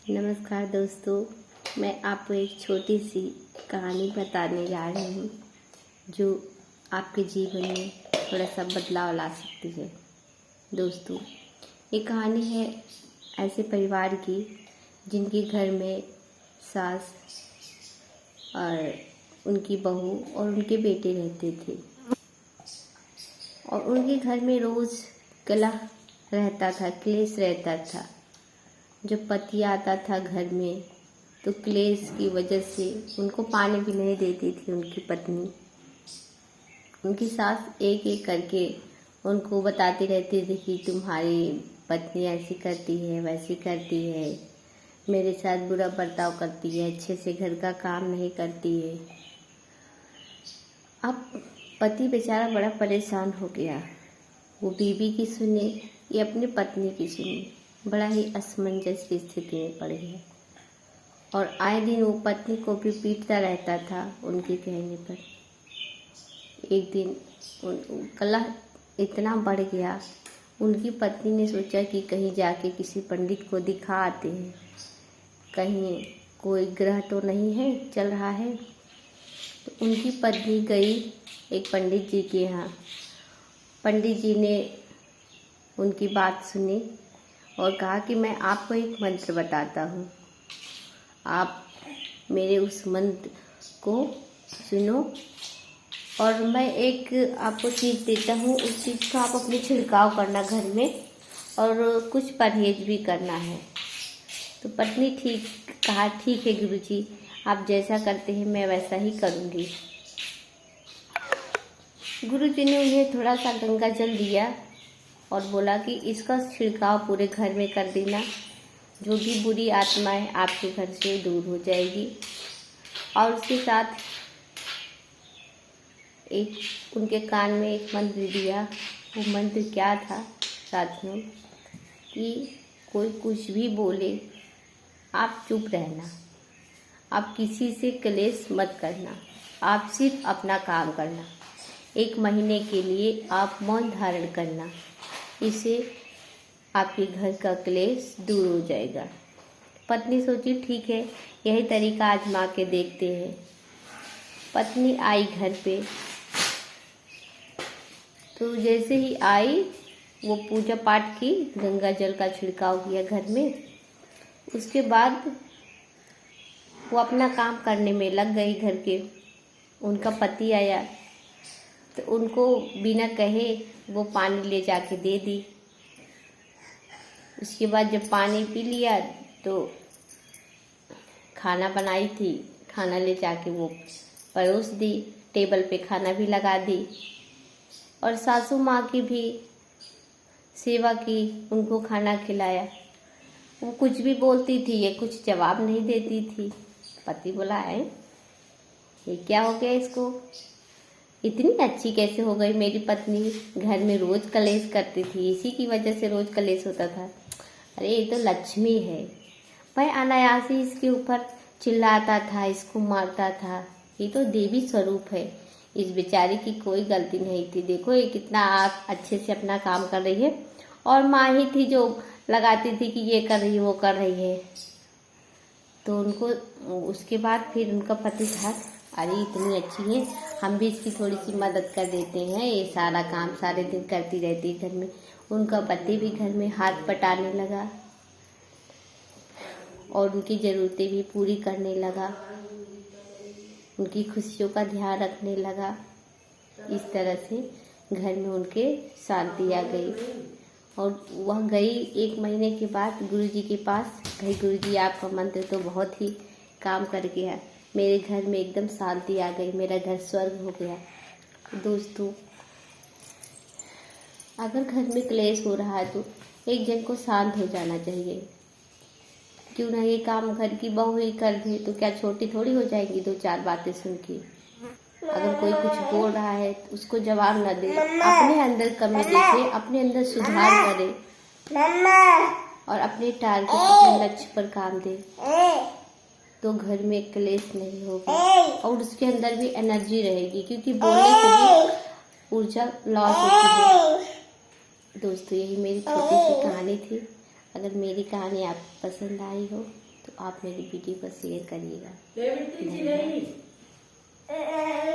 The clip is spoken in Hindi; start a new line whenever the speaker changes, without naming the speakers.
नमस्कार दोस्तों, मैं आपको एक छोटी सी कहानी बताने जा रही हूँ जो आपके जीवन में थोड़ा सा बदलाव ला सकती है। दोस्तों, ये कहानी है ऐसे परिवार की जिनके घर में सास और उनकी बहू और उनके बेटे रहते थे और उनके घर में रोज़ कलह रहता था, क्लेश रहता था। जब पति आता था घर में तो क्लेश की वजह से उनको पानी भी नहीं देती थी उनकी पत्नी। उनकी सास एक एक करके उनको बताती रहती थी कि तुम्हारी पत्नी ऐसी करती है, वैसी करती है, मेरे साथ बुरा बर्ताव करती है, अच्छे से घर का काम नहीं करती है। अब पति बेचारा बड़ा परेशान हो गया। वो बीवी की सुने या अपनी पत्नी की सुने, बड़ा ही असमंजस की स्थिति में पड़ गया और आए दिन वो पत्नी को भी पीटता रहता था उनके कहने पर। एक दिन कलह इतना बढ़ गया, उनकी पत्नी ने सोचा कि कहीं जाके किसी पंडित को दिखा आते हैं, कहीं कोई ग्रह तो नहीं है चल रहा है। तो उनकी पत्नी गई एक पंडित जी के यहाँ। पंडित जी ने उनकी बात सुनी और कहा कि मैं आपको एक मंत्र बताता हूँ, आप मेरे उस मंत्र को सुनो और मैं एक आपको चीज़ देता हूँ, उस चीज़ का आप अपने छिड़काव करना घर में और कुछ परहेज भी करना है। तो पत्नी कहा ठीक है गुरुजी, आप जैसा करते हैं मैं वैसा ही करूँगी। गुरुजी ने उन्हें थोड़ा सा गंगा जल दिया और बोला कि इसका छिड़काव पूरे घर में कर देना, जो भी बुरी आत्माएं आपके घर से दूर हो जाएगी। और उसके साथ एक उनके कान में एक मंत्र दिया। वो मंत्र क्या था साथियों, कि कोई कुछ भी बोले आप चुप रहना, आप किसी से क्लेश मत करना, आप सिर्फ अपना काम करना। 1 महीने के लिए आप मौन धारण करना, इससे आपके घर का क्लेश दूर हो जाएगा। पत्नी सोची ठीक है, यही तरीका आजमा के देखते हैं। पत्नी आई घर पे, तो जैसे ही आई वो पूजा पाठ की, गंगा जल का छिड़काव किया घर में। उसके बाद वो अपना काम करने में लग गई घर के। उनका पति आया तो उनको बिना कहे वो पानी ले जाके दे दी। उसके बाद जब पानी पी लिया तो खाना बनाई थी, खाना ले जाके वो परोस दी, टेबल पे खाना भी लगा दी और सासू माँ की भी सेवा की, उनको खाना खिलाया। वो कुछ भी बोलती थी, ये कुछ जवाब नहीं देती थी। पति बोला है ये क्या हो गया इसको, इतनी अच्छी कैसे हो गई मेरी पत्नी, घर में रोज कलेश करती थी, इसी की वजह से रोज कलेश होता था। अरे ये तो लक्ष्मी है, मैं अनायास ही इसके ऊपर चिल्लाता था, इसको मारता था, ये तो देवी स्वरूप है, इस बेचारी की कोई गलती नहीं थी, देखो ये कितना अच्छे से अपना काम कर रही है। और माँ ही थी जो लगाती थी कि ये कर रही है वो कर रही है। तो उनको उसके बाद फिर उनका पति था, अरे इतनी अच्छी है, हम भी इसकी थोड़ी सी मदद कर देते हैं, ये सारा काम सारे दिन करती रहती है घर में। उनका पति भी घर में हाथ बटाने लगा और उनकी ज़रूरतें भी पूरी करने लगा, उनकी खुशियों का ध्यान रखने लगा। इस तरह से घर में उनके शांति आ गई। और वह गई 1 महीने के बाद गुरुजी के पास, भाई गुरुजी आपका मंत्र तो बहुत ही काम कर गया, मेरे घर में एकदम शांति आ गई, मेरा घर स्वर्ग हो गया। दोस्तों, अगर घर में क्लेश हो रहा है तो एक जन को शांत हो जाना चाहिए। क्यों ना ये काम घर की बहू ही कर दे, तो क्या छोटी थोड़ी हो जाएगी 2-4 बातें सुन के। अगर कोई कुछ बोल रहा है तो उसको जवाब न दे, अपने अंदर कमी देखे, अपने अंदर सुधार करे और अपने टारगेट, अपने लक्ष्य पर काम दे, तो घर में क्लेश नहीं होगा और उसके अंदर भी एनर्जी रहेगी, क्योंकि बोलने से भी ऊर्जा लॉस होती है। दोस्तों, यही मेरी छोटी सी कहानी थी। अगर मेरी कहानी आपको पसंद आई हो तो आप मेरी वीडियो को शेयर करिएगा। धन्यवाद।